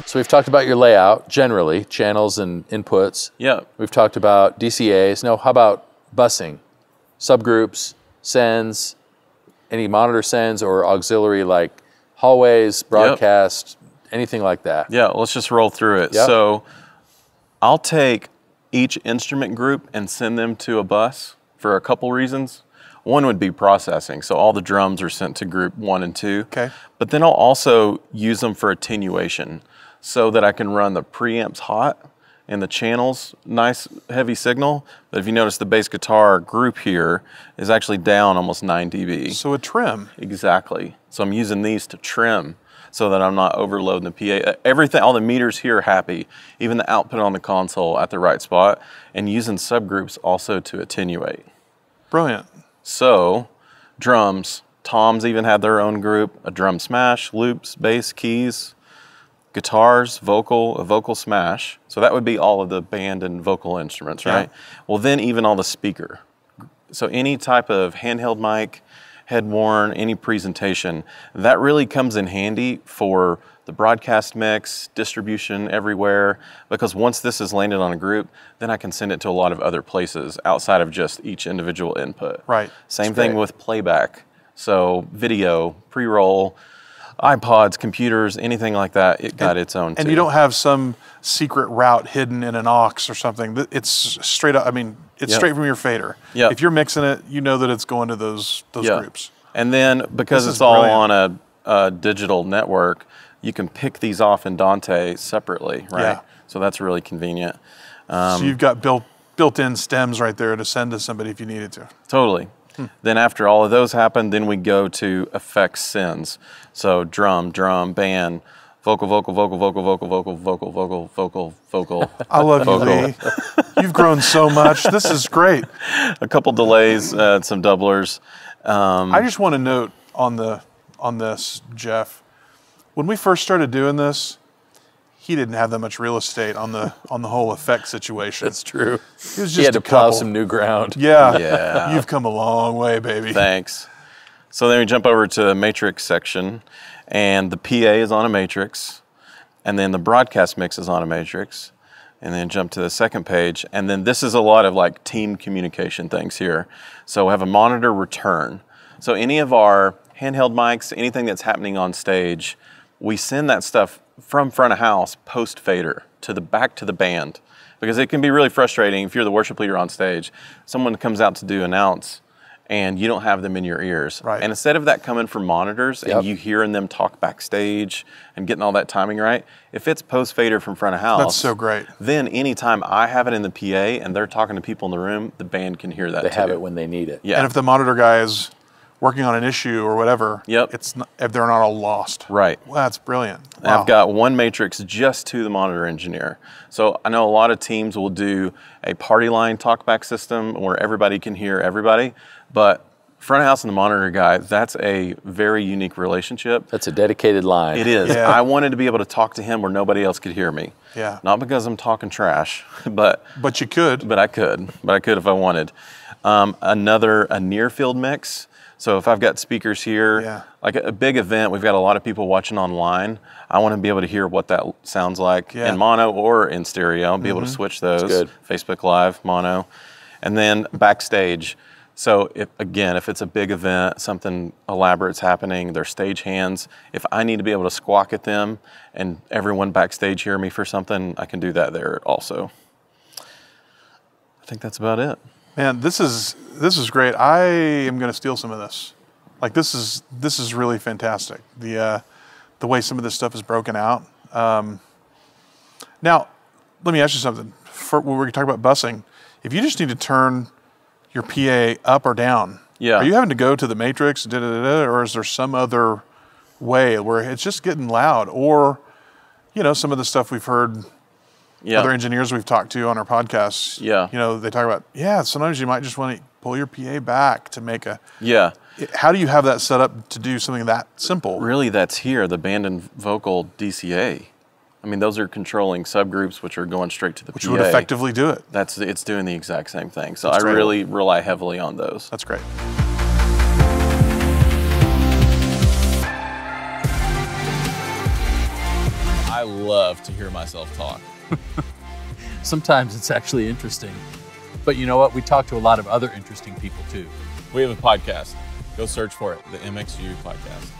So we've talked about your layout, generally, channels and inputs. Yeah. We've talked about DCAs. Now, how about busing? Subgroups, sends, any monitor sends or auxiliary like hallways, broadcast, anything like that? Yeah, let's just roll through it. Yep. So I'll take each instrument group and send them to a bus for a couple reasons. One would be processing. So all the drums are sent to group 1 and 2. Okay. But then I'll also use them for attenuation so that I can run the preamps hot and the channels nice heavy signal. But if you notice, the bass guitar group here is actually down almost 9 dB. So a trim. Exactly. So I'm using these to trim so that I'm not overloading the PA. Everything, all the meters here are happy, even the output on the console at the right spot, and using subgroups also to attenuate. Brilliant. So drums, toms even had their own group, a drum smash, loops, bass, keys, guitars, a vocal smash. So that would be all of the band and vocal instruments, right? Yeah. Well, then even all the speaker. So any type of handheld mic, head worn, any presentation, that really comes in handy for the broadcast mix, distribution everywhere, because once this is landed on a group, then I can send it to a lot of other places outside of just each individual input. Right. Same That's thing great. with playback. So video, pre-roll, iPods, computers, anything like that, it got its own And too. you don't have some secret route hidden in an aux or something. It's straight up, I mean, it's Yep. straight from your fader. Yep. If you're mixing it, you know that it's going to those Yeah. groups. And then because This it's is all brilliant. on a digital network, you can pick these off in Dante separately, right? Yeah. So that's really convenient. So you've got built-in stems right there to send to somebody if you needed to. Totally. Then after all of those happen, then we go to effects sends. So drum, band, vocal. I love you, Vocal. Lee. You've grown so much. This is great. A couple delays, some doublers. I just want to note on this, Jeff, when we first started doing this, he didn't have that much real estate on the whole effect situation. That's true. It was just He had to a plow couple. some new ground. Yeah. Yeah. You've come a long way, baby. Thanks. So then we jump over to the matrix section, and the PA is on a matrix, and then the broadcast mix is on a matrix, and then jump to the second page, and then this is a lot of like team communication things here. So we have a monitor return. So any of our handheld mics, anything that's happening on stage, we send that stuff from front of house post fader to the back to the band, because it can be really frustrating if you're the worship leader on stage. Someone comes out to do announce, and you don't have them in your ears. Right. And instead of that coming from monitors Yep. and you hearing them talk backstage and getting all that timing right, if it's post fader from front of house, That's so great. then anytime I have it in the PA and they're talking to people in the room, the band can hear that They too. have it when they need it. Yeah. And if the monitor guy is working on an issue or whatever, Yep. it's not, if they're not all lost. Right. Well, that's brilliant. And I've got one matrix just to the monitor engineer. So I know a lot of teams will do a party line talkback system where everybody can hear everybody, but front of house and the monitor guy, that's a very unique relationship. That's a dedicated line. It is. Yeah. I wanted to be able to talk to him where nobody else could hear me. Yeah. Not because I'm talking trash, but But you could. I could if I wanted. A near field mix. So if I've got speakers here, Yeah. like a big event, we've got a lot of people watching online. I want to be able to hear what that sounds like Yeah. in mono or in stereo. I'll be able to switch those. good. Facebook Live, mono. And then backstage. So if it's a big event, something elaborate's happening, they're stage hands. If I need to be able to squawk at them and everyone backstage hear me for something, I can do that there also. I think that's about it. Man, this is great. I am going to steal some of this. Like this is really fantastic. The way some of this stuff is broken out. Now, let me ask you something. When we're talking about busing, if you just need to turn your PA up or down, Yeah. are you having to go to the matrix, or is there some other way where it's just getting loud? Or, some of the stuff we've heard. Yeah. Other engineers we've talked to on our podcasts, Yeah. they talk about, sometimes you might just want to pull your PA back to make Yeah. how do you have that set up to do something that simple? Really, that's here, the band and vocal DCA. I mean, those are controlling subgroups, which are going straight to the Which PA. would effectively do it. It's doing the exact same thing. So That's I great. really rely heavily on those. That's great. love to hear myself talk. Sometimes it's actually interesting. But you know what? We talk to a lot of other interesting people too. We have a podcast. Go search for it, the MXU Podcast.